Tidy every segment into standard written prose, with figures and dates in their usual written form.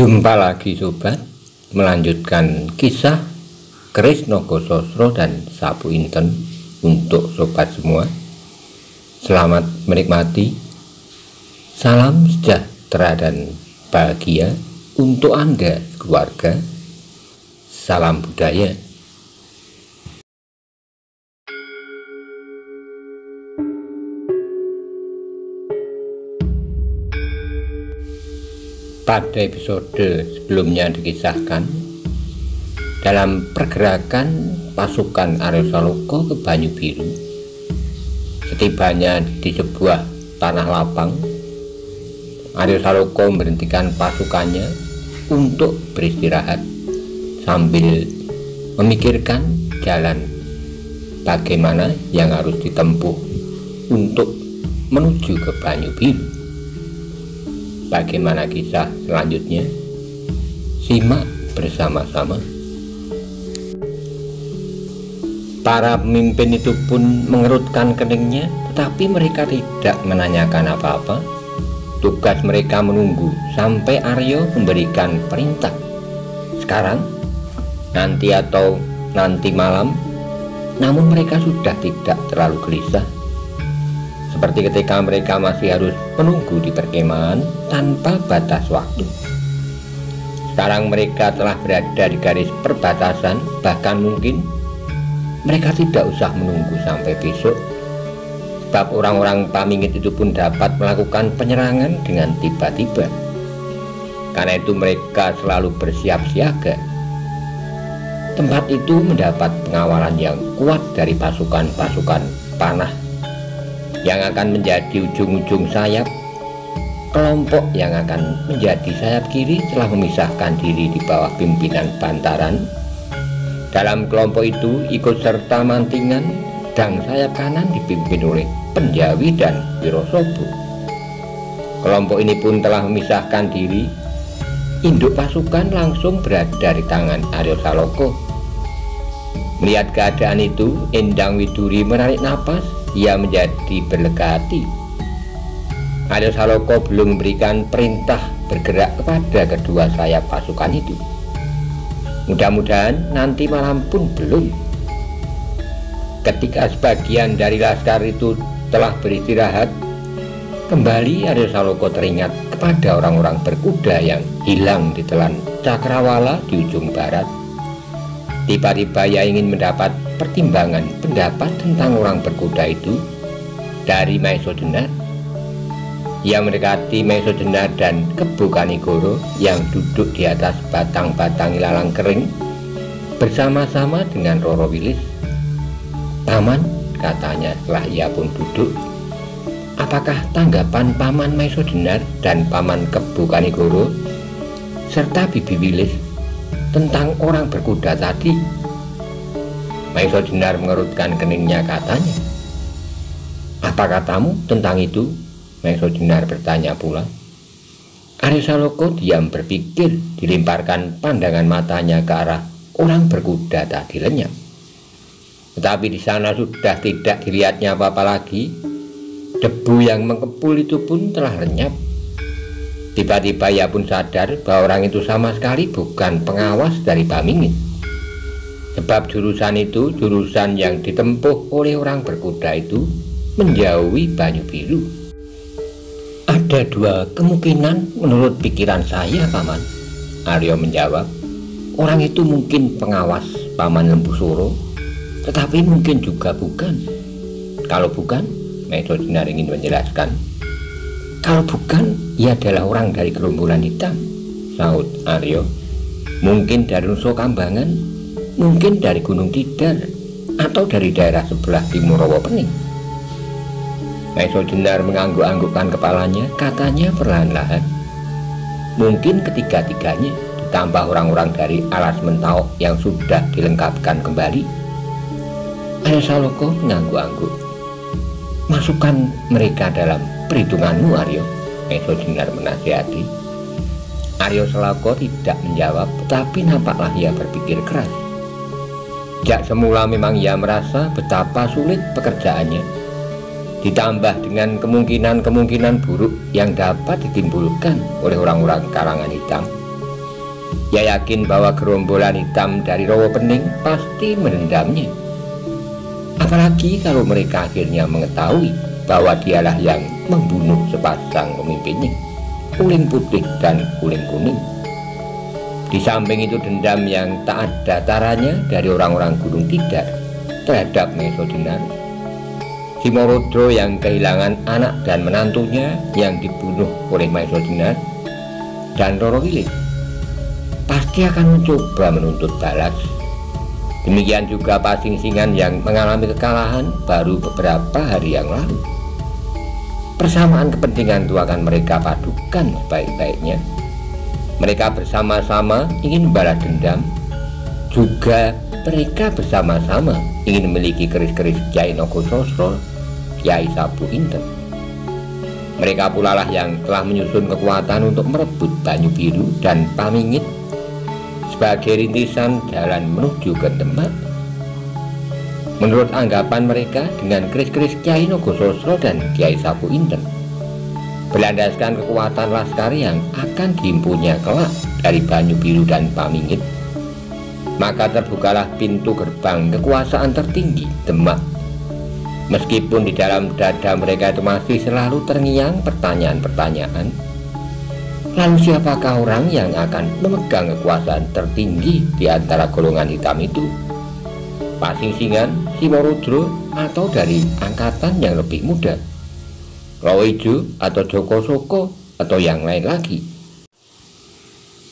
Jumpa lagi sobat, melanjutkan kisah Keris Nogo Sosro dan Sapu Inten untuk sobat semua. Selamat menikmati. Salam sejahtera dan bahagia untuk Anda keluarga. Salam budaya. Pada episode sebelumnya dikisahkan dalam pergerakan pasukan Arya Saloka ke Banyu Biru. Setibanya di sebuah tanah lapang, Arya Saloka memberhentikan pasukannya untuk beristirahat sambil memikirkan jalan bagaimana yang harus ditempuh untuk menuju ke Banyu Biru. Bagaimana kisah selanjutnya? Simak bersama-sama. Para pemimpin itu pun mengerutkan keningnya, tetapi mereka tidak menanyakan apa-apa. Tugas mereka menunggu sampai Arya memberikan perintah. Sekarang, nanti atau nanti malam. Namun mereka sudah tidak terlalu gelisah, seperti ketika mereka masih harus menunggu di perkemahan tanpa batas waktu. Sekarang mereka telah berada di garis perbatasan, bahkan mungkin mereka tidak usah menunggu sampai besok, sebab orang-orang Pamingit itu pun dapat melakukan penyerangan dengan tiba-tiba. Karena itu mereka selalu bersiap siaga. Tempat itu mendapat pengawalan yang kuat dari pasukan-pasukan panah yang akan menjadi ujung-ujung sayap. Kelompok yang akan menjadi sayap kiri telah memisahkan diri di bawah pimpinan Bantaran. Dalam kelompok itu ikut serta Mantingan, dan sayap kanan dipimpin oleh Penjawi dan Wirosobo. Kelompok ini pun telah memisahkan diri. Induk pasukan langsung berada di tangan Arya Saloka. Melihat keadaan itu, Endang Widuri menarik napas. Ia menjadi berlega hati. Arya Saloka belum memberikan perintah bergerak kepada kedua sayap pasukan itu. Mudah-mudahan nanti malam pun belum. Ketika sebagian dari laskar itu telah beristirahat, kembali Arya Saloka teringat kepada orang-orang berkuda yang hilang di telan Cakrawala di ujung barat. Tiba-tiba ia ingin mendapat pertimbangan pendapat tentang orang berkuda itu dari Maisodenar. Ia mendekati Maisodenar dan Kebo Kanigoro yang duduk di atas batang-batang ilalang kering bersama-sama dengan Roro Wilis. "Paman," katanya setelah ia pun duduk, "apakah tanggapan Paman Maisodenar dan Paman Kebo Kanigoro serta Bibi Wilis tentang orang berkuda tadi?" Maisodenar mengerutkan keningnya, katanya. "Apa katamu tentang itu?" Maisodenar bertanya pula. Arya Saloka diam berpikir, dilemparkan pandangan matanya ke arah orang berkuda tadi lenyap. Tetapi di sana sudah tidak dilihatnya apa-apa lagi. Debu yang mengepul itu pun telah lenyap. Tiba-tiba ia pun sadar bahwa orang itu sama sekali bukan pengawas dari Pamingit, sebab jurusan itu jurusan yang ditempuh oleh orang berkuda itu menjauhi Banyu Biru. "Ada dua kemungkinan menurut pikiran saya, Paman," Arya menjawab. "Orang itu mungkin pengawas Paman Lembu Suro, tetapi mungkin juga bukan." "Kalau bukan," Maisodenar ingin menjelaskan. "Kalau bukan, ia adalah orang dari gerombolan hitam," sahut Arya. "Mungkin dari Nusa Kambangan, mungkin dari Gunung Tidar, atau dari daerah sebelah timur Rawa Pening." Maisodenar mengangguk-anggukkan kepalanya, katanya perlahan-lahan. "Mungkin ketiga-tiganya, ditambah orang-orang dari Alas Mentaok yang sudah dilengkapkan kembali." Arya Saloka mengangguk-angguk. "Masukkan mereka dalam perhitunganmu, Arya," Maisodenar menasihati. Arya Saloka tidak menjawab, tetapi nampaklah ia berpikir keras. Sejak semula memang ia merasa betapa sulit pekerjaannya, ditambah dengan kemungkinan-kemungkinan buruk yang dapat ditimbulkan oleh orang-orang kalangan hitam. Ia yakin bahwa gerombolan hitam dari Rawa Pening pasti menendamnya. Apalagi kalau mereka akhirnya mengetahui bahwa dialah yang membunuh sepasang pemimpinnya, Uling Putih dan Uling Kuning. Di samping itu dendam yang tak ada taranya dari orang-orang Gunung Tidar terhadap Maesa Jenar, Simorodro yang kehilangan anak dan menantunya yang dibunuh oleh Maesa Jenar, dan Roro Wilis pasti akan mencoba menuntut balas. Demikian juga Pasingsingan yang mengalami kekalahan baru beberapa hari yang lalu. Persamaan kepentingan itu akan mereka padukan sebaik-baiknya. Mereka bersama-sama ingin membalas dendam, juga mereka bersama-sama ingin memiliki keris-keris Kyai Nogososro, Kyai Sapu Inten. Mereka pula lah yang telah menyusun kekuatan untuk merebut Banyu Biru dan Pamingit sebagai rintisan jalan menuju ke Demak. Menurut anggapan mereka, dengan keris-keris Kyai Nogososro dan Kyai Sapu Inten, berlandaskan kekuatan laskar yang akan dihimpunnya kelak dari Banyu Biru dan Pamingit, maka terbukalah pintu gerbang kekuasaan tertinggi Demak. Meskipun di dalam dada mereka itu masih selalu terngiang pertanyaan-pertanyaan, lalu siapakah orang yang akan memegang kekuasaan tertinggi di antara golongan hitam itu? Pasingsingan, Simorodro, atau dari angkatan yang lebih muda, Rawa Ijo atau Joko Soko, atau yang lain lagi?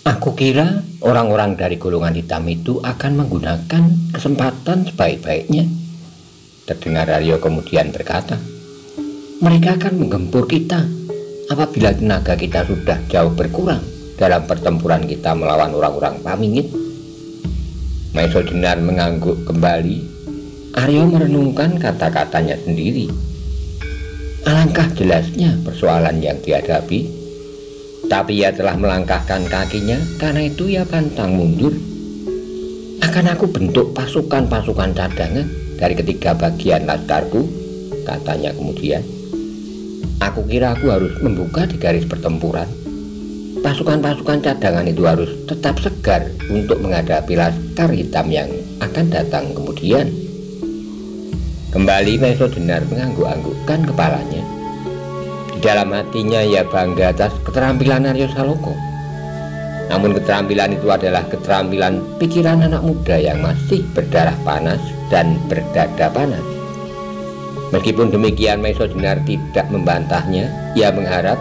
Aku kira orang-orang dari golongan hitam itu akan menggunakan kesempatan sebaik-baiknya. Terdengar Aryo kemudian berkata, mereka akan menggempur kita apabila tenaga kita sudah jauh berkurang dalam pertempuran kita melawan orang-orang Pamingit. Maesa Jenar mengangguk kembali. Aryo merenungkan kata-katanya sendiri. Alangkah jelasnya persoalan yang dihadapi, tapi ia telah melangkahkan kakinya, karena itu ia pantang mundur. Akan aku bentuk pasukan-pasukan cadangan dari ketiga bagian laskarku, katanya kemudian. Aku kira aku harus membuka di garis pertempuran. Pasukan-pasukan cadangan itu harus tetap segar untuk menghadapi laskar hitam yang akan datang kemudian. Kembali Maesa Jenar mengangguk-anggukkan kepalanya. Di dalam hatinya ia bangga atas keterampilan Aryo Saloka. Namun keterampilan itu adalah keterampilan pikiran anak muda yang masih berdarah panas dan berdada panas. Meskipun demikian, Maesa Jenar tidak membantahnya. Ia mengharap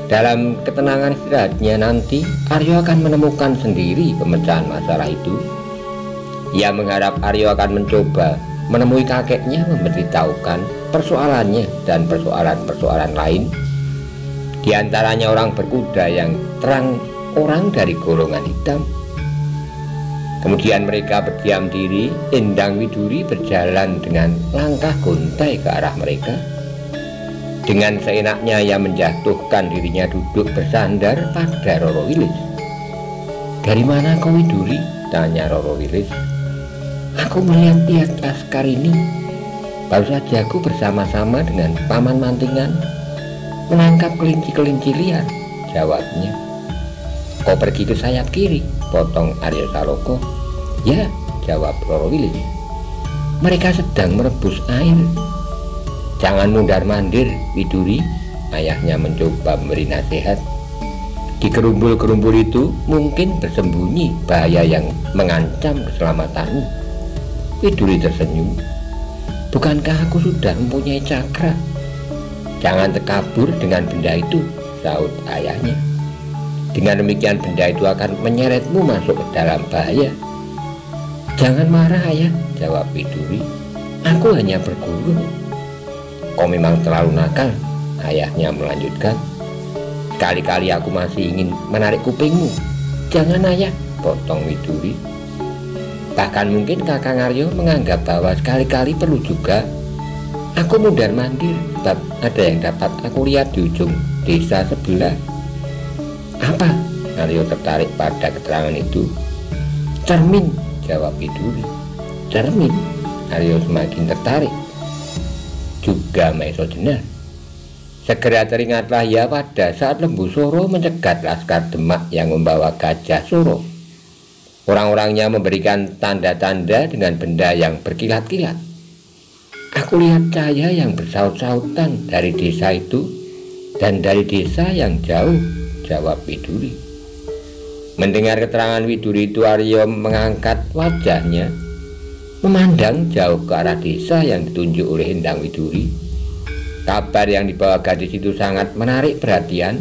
dalam ketenangan istirahatnya nanti Aryo akan menemukan sendiri pemecahan masalah itu. Ia mengharap Aryo akan mencoba menemui kakeknya, memberitahukan persoalannya dan persoalan-persoalan lain, di antaranya orang berkuda yang terang orang dari golongan hitam. Kemudian mereka berdiam diri. Endang Widuri berjalan dengan langkah gontai ke arah mereka. Dengan seenaknya ia menjatuhkan dirinya duduk bersandar pada Roro Wilis. Dari mana kau, Widuri? Tanya Roro Wilis. Aku melihat laskar ini. Baru saja aku bersama-sama dengan Paman Mantingan menangkap kelinci-kelinci liar, jawabnya. Kau pergi ke sayap kiri, potong Aryo Saloka. Ya, jawab Roro Wilis. Mereka sedang merebus air. Jangan mundar-mandir, Widuri, ayahnya mencoba memberi nasihat. Di gerumbul-gerumbul itu mungkin bersembunyi bahaya yang mengancam keselamatanmu. Widuri tersenyum. Bukankah aku sudah mempunyai cakra? Jangan terkabur dengan benda itu, saut ayahnya. Dengan demikian benda itu akan menyeretmu masuk ke dalam bahaya. Jangan marah, ayah, jawab Widuri. Aku hanya berguru. Kau memang terlalu nakal, ayahnya melanjutkan. Sekali-kali aku masih ingin menarik kupingmu. Jangan, ayah, potong Widuri. Bahkan mungkin Kakang Aryo menganggap bahwa sekali-kali perlu juga aku mundar-mandir, sebab ada yang dapat aku lihat di ujung desa sebelah. Apa? Aryo tertarik pada keterangan itu. Cermin, jawab Widuri. Cermin? Aryo semakin tertarik. Juga Maesa Jenar. Segera teringatlah ia pada saat Lembu Soro mencegat laskar Demak yang membawa Gajah Soro. Orang-orangnya memberikan tanda-tanda dengan benda yang berkilat-kilat. Aku lihat cahaya yang bersaut-sautan dari desa itu dan dari desa yang jauh, jawab Widuri. Mendengar keterangan Widuri itu, Aryo mengangkat wajahnya, memandang jauh ke arah desa yang ditunjuk oleh Endang Widuri. Kabar yang dibawa gadis itu sangat menarik perhatian.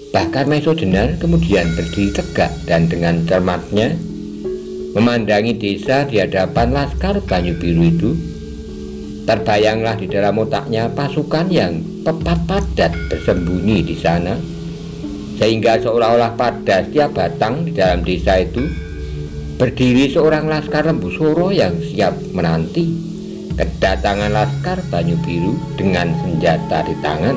Bahkan Maiso Jenar kemudian berdiri tegak dan dengan cermatnya memandangi desa di hadapan laskar Banyu Biru itu. Terbayanglah di dalam otaknya pasukan yang padat bersembunyi di sana, sehingga seolah-olah pada setiap batang di dalam desa itu berdiri seorang laskar Lembu Soro yang siap menanti kedatangan laskar Banyu Biru dengan senjata di tangan.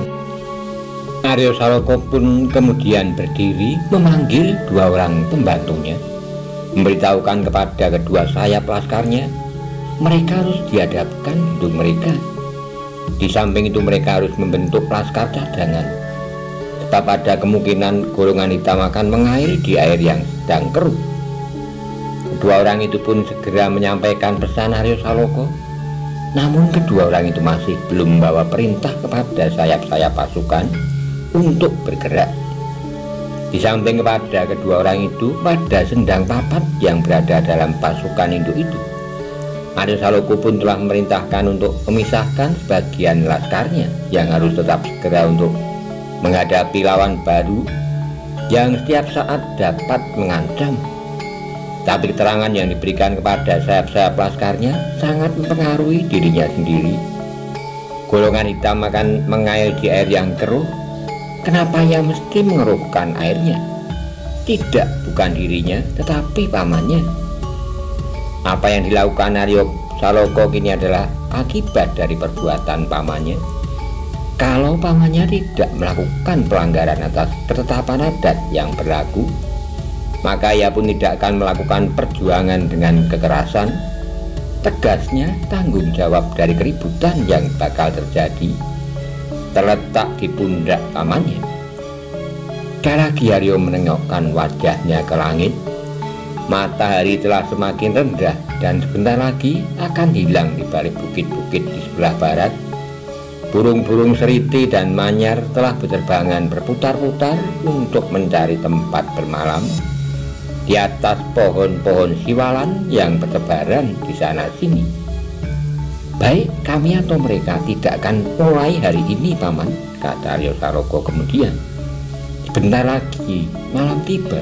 Aryo Saloko pun kemudian berdiri memanggil dua orang pembantunya, memberitahukan kepada kedua sayap laskarnya mereka harus dihadapkan untuk mereka. Di samping itu mereka harus membentuk laskar cadangan, sebab ada kemungkinan golongan hitam akan mengairi di air yang sedang keruh. Kedua orang itu pun segera menyampaikan pesan Aryo Saloko. Namun kedua orang itu masih belum membawa perintah kepada sayap-sayap pasukan untuk bergerak. Di samping kepada kedua orang itu, pada Sendang Papat yang berada dalam pasukan induk itu, Aryo Saloko pun telah memerintahkan untuk memisahkan sebagian laskarnya yang harus tetap segera untuk menghadapi lawan baru yang setiap saat dapat mengancam. Tapi keterangan yang diberikan kepada sayap-sayap laskarnya sangat mempengaruhi dirinya sendiri. Golongan hitam akan mengair di air yang keruh. Kenapa ia mesti mengeruhkan airnya? Tidak, bukan dirinya, tetapi pamannya. Apa yang dilakukan Aryo Saloko kini adalah akibat dari perbuatan pamannya. Kalau pamannya tidak melakukan pelanggaran atas ketetapan adat yang berlaku, maka ia pun tidak akan melakukan perjuangan dengan kekerasan. Tegasnya, tanggung jawab dari keributan yang bakal terjadi terletak di pundak pamannya. Sekali lagi Aryo menengokkan wajahnya ke langit. Matahari telah semakin rendah dan sebentar lagi akan hilang di balik bukit-bukit di sebelah barat. Burung-burung seriti dan manyar telah berterbangan berputar-putar untuk mencari tempat bermalam di atas pohon-pohon siwalan yang bertebaran di sana sini. Baik kami atau mereka tidak akan mulai hari ini, Paman, kata Aryo Saloko kemudian. Sebentar lagi malam tiba.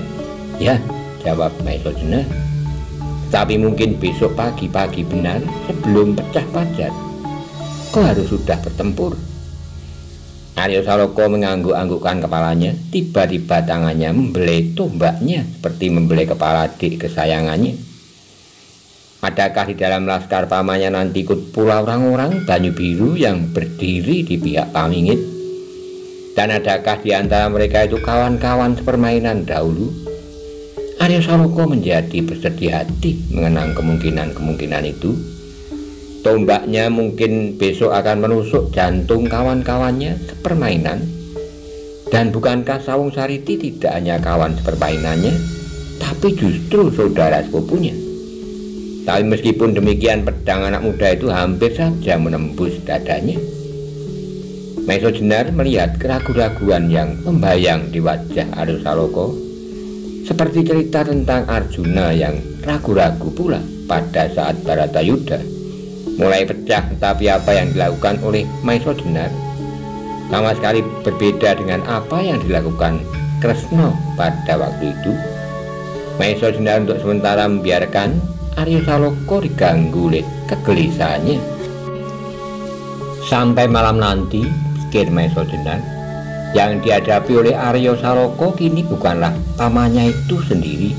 Ya, jawab Maiso Jenar. Tapi mungkin besok pagi-pagi benar sebelum pecah fajar. Kau harus sudah bertempur. Aryo Saloko mengangguk-anggukkan kepalanya. Tiba-tiba tangannya membelai tombaknya seperti membelai kepala adik kesayangannya. Adakah di dalam laskar pamannya nanti ikut pula orang-orang Banyu Biru yang berdiri di pihak Pamingit? Dan adakah di antara mereka itu kawan-kawan sepermainan dahulu? Aryo Saloko menjadi bersedih hati mengenang kemungkinan-kemungkinan itu. Tombaknya mungkin besok akan menusuk jantung kawan-kawannya sepermainan. Dan bukankah Sawung Sariti tidak hanya kawan sepermainannya, tapi justru saudara sepupunya? Tapi meskipun demikian, pedang anak muda itu hampir saja menembus dadanya. Maiso Jenar melihat keraguan-raguan yang membayang di wajah Aryo Saloko, seperti cerita tentang Arjuna yang ragu-ragu pula pada saat Baratayuda mulai pecah. Tetapi apa yang dilakukan oleh Maiso Jenar sama sekali berbeda dengan apa yang dilakukan Kresna pada waktu itu. Maiso Jenar untuk sementara membiarkan Aryo Saloko diganggu oleh kegelisahannya. Sampai malam nanti, pikir Maiso Jenar, yang dihadapi oleh Aryo Saloko kini bukanlah pamannya itu sendiri.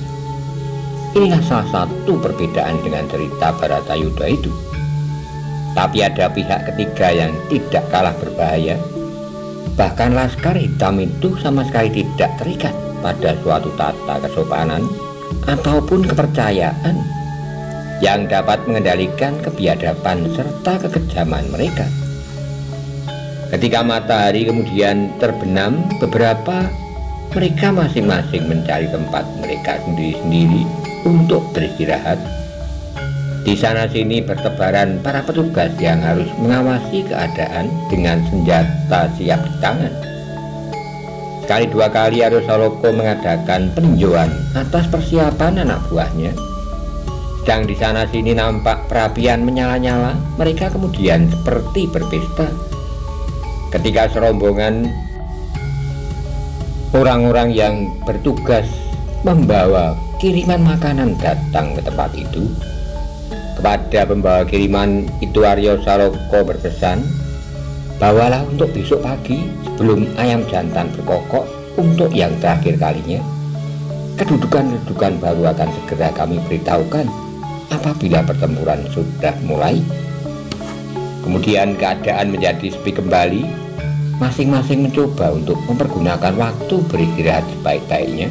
Inilah salah satu perbedaan dengan cerita Baratayuda itu. Tapi ada pihak ketiga yang tidak kalah berbahaya. Bahkan laskar hitam itu sama sekali tidak terikat pada suatu tata kesopanan ataupun kepercayaan yang dapat mengendalikan kebiadaban serta kekejaman mereka. Ketika matahari kemudian terbenam, mereka masing-masing mencari tempat mereka sendiri-sendiri untuk beristirahat. Di sana-sini bertebaran para petugas yang harus mengawasi keadaan dengan senjata siap di tangan. Sekali dua kali Aryo Saloka mengadakan peninjauan atas persiapan anak buahnya. Sedang di sana-sini nampak perapian menyala-nyala, mereka kemudian seperti berpesta. Ketika serombongan orang-orang yang bertugas membawa kiriman makanan datang ke tempat itu, kepada pembawa kiriman itu Aryo Saloka berpesan, bawalah untuk besok pagi sebelum ayam jantan berkokok untuk yang terakhir kalinya. Kedudukan-kedudukan baru akan segera kami beritahukan apabila pertempuran sudah mulai. Kemudian keadaan menjadi sepi kembali. Masing-masing mencoba untuk mempergunakan waktu beristirahat sebaik-baiknya.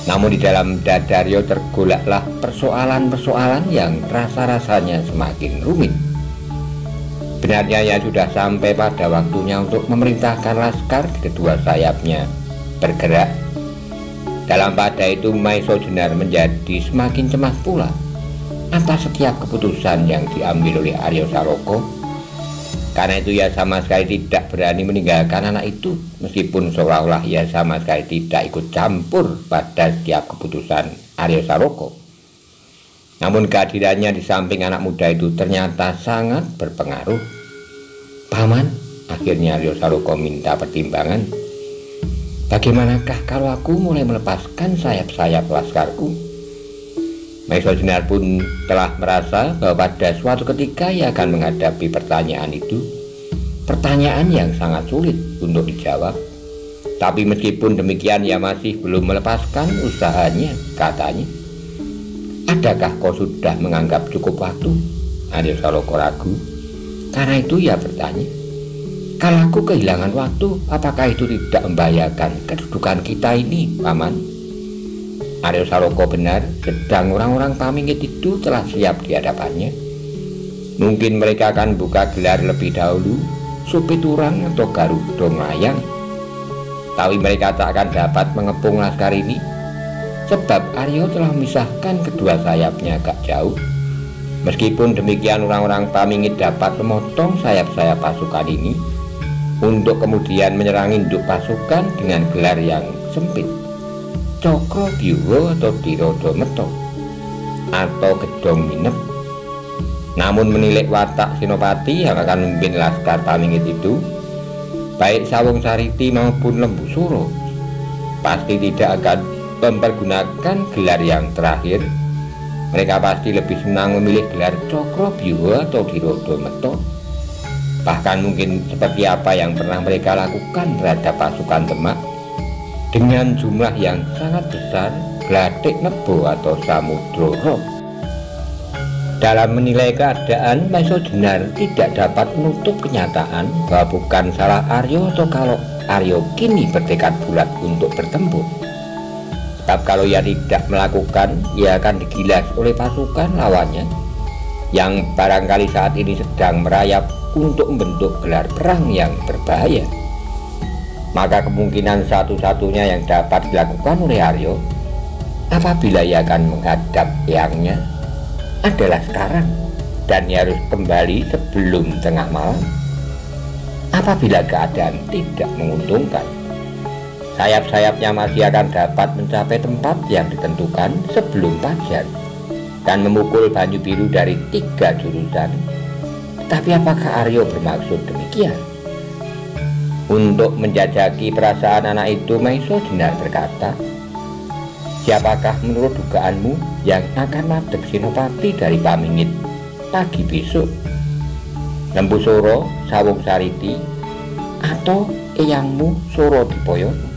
Namun di dalam dada Aryo tergolaklah persoalan-persoalan yang rasa-rasanya semakin rumit. Benarnya ia sudah sampai pada waktunya untuk memerintahkan laskar di kedua sayapnya bergerak. Dalam pada itu Maiso Jenar menjadi semakin cemas pula atas setiap keputusan yang diambil oleh Aryo Saloka. Karena itu ia sama sekali tidak berani meninggalkan anak itu, meskipun seolah-olah ia sama sekali tidak ikut campur pada setiap keputusan Aryo Saloka. Namun kehadirannya di samping anak muda itu ternyata sangat berpengaruh. Paman, akhirnya Aryo Saloka minta pertimbangan. Bagaimanakah kalau aku mulai melepaskan sayap-sayap laskarku? Maiso Jenar pun telah merasa bahwa pada suatu ketika ia akan menghadapi pertanyaan itu, pertanyaan yang sangat sulit untuk dijawab. Tapi meskipun demikian ia masih belum melepaskan usahanya, katanya. Adakah kau sudah menganggap cukup waktu? Aryo Saloka ragu. Karena itu ia bertanya, kalau aku kehilangan waktu, apakah itu tidak membahayakan kedudukan kita ini, Paman? Aryo Saloka benar, sedang orang-orang pamingit itu telah siap di hadapannya. Mungkin mereka akan buka gelar lebih dahulu, Supiturang atau Garuda Melayang. Tapi mereka tak akan dapat mengepung laskar ini, sebab Aryo telah memisahkan kedua sayapnya agak jauh. Meskipun demikian orang-orang pamingit dapat memotong sayap-sayap pasukan ini, untuk kemudian menyerang induk pasukan dengan gelar yang sempit. Cokro Byuha atau Dirodo Meto atau Gedong Minep. Namun menilik watak Senopati yang akan memimpin laskar pamingit itu, baik Sawung Sariti maupun Lembu Suro, pasti tidak akan mempergunakan gelar yang terakhir. Mereka pasti lebih senang memilih gelar Cokro Byuha atau Dirodo Meto. Bahkan mungkin seperti apa yang pernah mereka lakukan terhadap pasukan Demak dengan jumlah yang sangat besar, Gladik Nebo atau Samudro Roh. Dalam menilai keadaan, Maiso Jenar tidak dapat menutup kenyataan bahwa bukan salah Aryo atau kalau Aryo kini bertekad bulat untuk bertempur. Sebab kalau ia tidak melakukan, ia akan digilas oleh pasukan lawannya yang barangkali saat ini sedang merayap untuk membentuk gelar perang yang berbahaya. Maka kemungkinan satu-satunya yang dapat dilakukan oleh Aryo apabila ia akan menghadap eyangnya adalah sekarang, dan ia harus kembali sebelum tengah malam. Apabila keadaan tidak menguntungkan, sayap-sayapnya masih akan dapat mencapai tempat yang ditentukan sebelum fajar dan memukul Banyu Biru dari 3 jurusan. Tapi apakah Aryo bermaksud demikian? Untuk menjajaki perasaan anak itu, Maiso Jenar berkata, siapakah menurut dugaanmu yang akan madhep Senopati dari Pamingit pagi besok? Lembu Suro, Sawung Sariti, atau eyangmu Suro Dipoyono?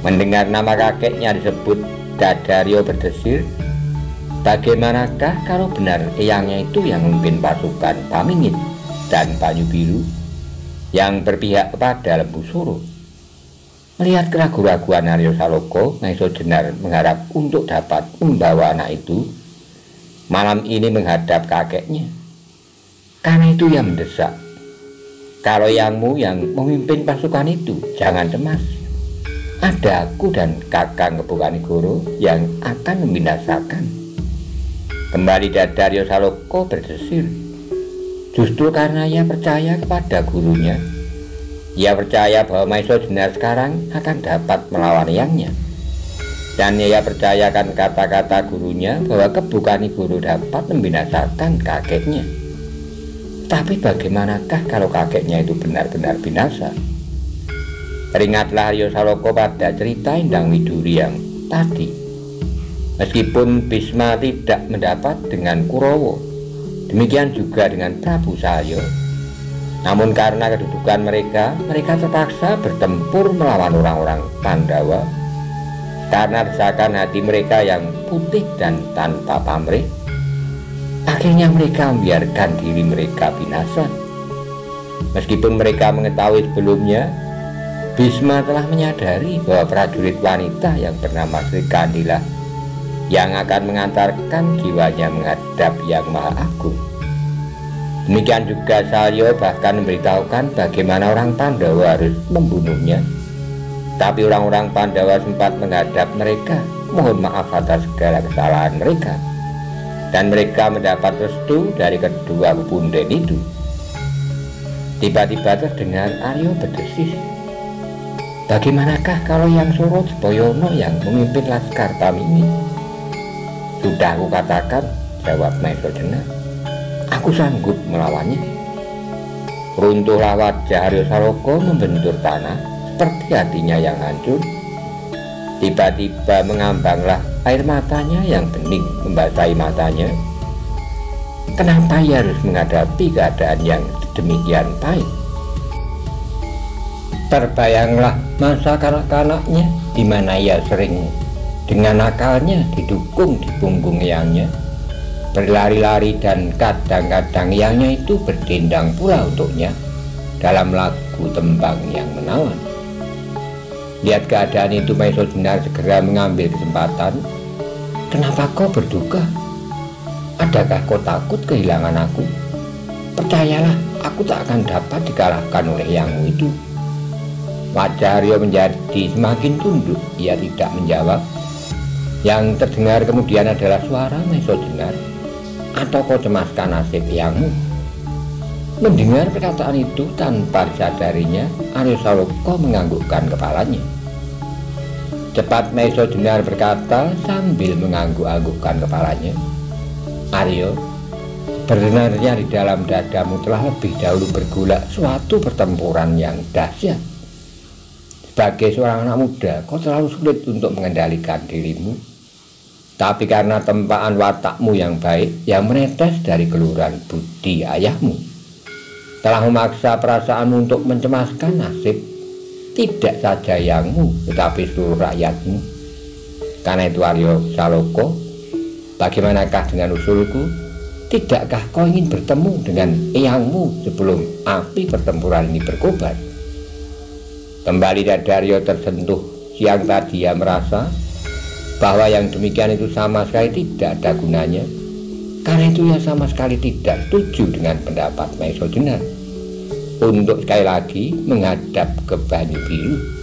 Mendengar nama kakeknya disebut, dada Aryo berdesir. Bagaimanakah kalau benar eyangnya itu yang memimpin pasukan Pamingit dan Banyu Biru yang berpihak kepada Lembu Suro? Melihat keraguan-raguan Aryo Saloka, Maiso Jenar mengharap untuk dapat membawa anak itu malam ini menghadap kakeknya. Karena itu ia mendesak, Kalau yangmu yang memimpin pasukan itu, jangan cemas. Ada aku dan Kakang Kebukanegoro yang akan membinasakan. Kembali Aryo Saloko berdesir. Justru karena ia percaya kepada gurunya, ia percaya bahwa Maesha Jenar sekarang akan dapat melawan yangnya. Dan ia percayakan kata-kata gurunya bahwa Kebukanegoro dapat membinasakan kakeknya. Tapi bagaimanakah kalau kakeknya itu benar-benar binasa? Teringatlah Aryo Saloko pada cerita Endang Widuri yang tadi. Meskipun Bisma tidak mendapat dengan Kurawa, demikian juga dengan Prabu Salya, namun karena kedudukan mereka terpaksa bertempur melawan orang-orang Pandawa. Karena desakan hati mereka yang putih dan tanpa pamrih, akhirnya mereka membiarkan diri mereka binasa. Meskipun mereka mengetahui sebelumnya, Bisma telah menyadari bahwa prajurit wanita yang bernama Sri Kandilah yang akan mengantarkan jiwanya menghadap Yang Maha Agung. Demikian juga Salya bahkan memberitahukan bagaimana orang Pandawa harus membunuhnya. Tapi orang-orang Pandawa sempat menghadap mereka, mohon maaf atas segala kesalahan mereka, dan mereka mendapat restu dari kedua pepunden itu. Tiba-tiba terdengar Aryo berdesis. Bagaimanakah kalau Yang Suro Seboyono yang memimpin laskar Tamimi? Sudah aku katakan, jawab Maesha Jenar, aku sanggup melawannya. Runtuhlah wajah Aryo Saloko membentur tanah seperti hatinya yang hancur. Tiba-tiba mengambanglah air matanya yang bening membasahi matanya. Kenapa ia harus menghadapi keadaan yang sedemikian pahit? Terbayanglah masa kanak-kanaknya di mana ia sering dengan akalnya didukung di punggung yangnya, berlari-lari, dan kadang-kadang yangnya itu berdendang pula untuknya dalam lagu tembang yang menawan. Lihat keadaan itu, Maesha Jenar segera mengambil kesempatan. Kenapa kau berduka? Adakah kau takut kehilangan aku? Percayalah, aku tak akan dapat dikalahkan oleh yangmu itu. Wajah Aryo menjadi semakin tunduk. Ia tidak menjawab. Yang terdengar kemudian adalah suara Maesha Jenar. Atau kau cemaskan nasib yangmu? Mendengar perkataan itu tanpa disadarinya, Aryo Saloko menganggukkan kepalanya. Cepat Maesha Jenar berkata sambil mengangguk-anggukkan kepalanya, Aryo, sebenarnya di dalam dadamu telah lebih dahulu bergolak suatu pertempuran yang dahsyat. Sebagai seorang anak muda, kau terlalu sulit untuk mengendalikan dirimu. Tapi karena tempaan watakmu yang baik, yang menetes dari keluhuran budi ayahmu, telah memaksa perasaanmu untuk mencemaskan nasib tidak saja yangmu, tetapi seluruh rakyatmu. Karena itu Aryo Saloko, bagaimanakah dengan usulku? Tidakkah kau ingin bertemu dengan eyangmu sebelum api pertempuran ini berkobar? Kembali dada Aryo tersentuh. Siang tadi ia merasa bahwa yang demikian itu sama sekali tidak ada gunanya. Karena itu ia sama sekali tidak setuju dengan pendapat Maesha Jenar untuk sekali lagi menghadap ke Banyu Biru.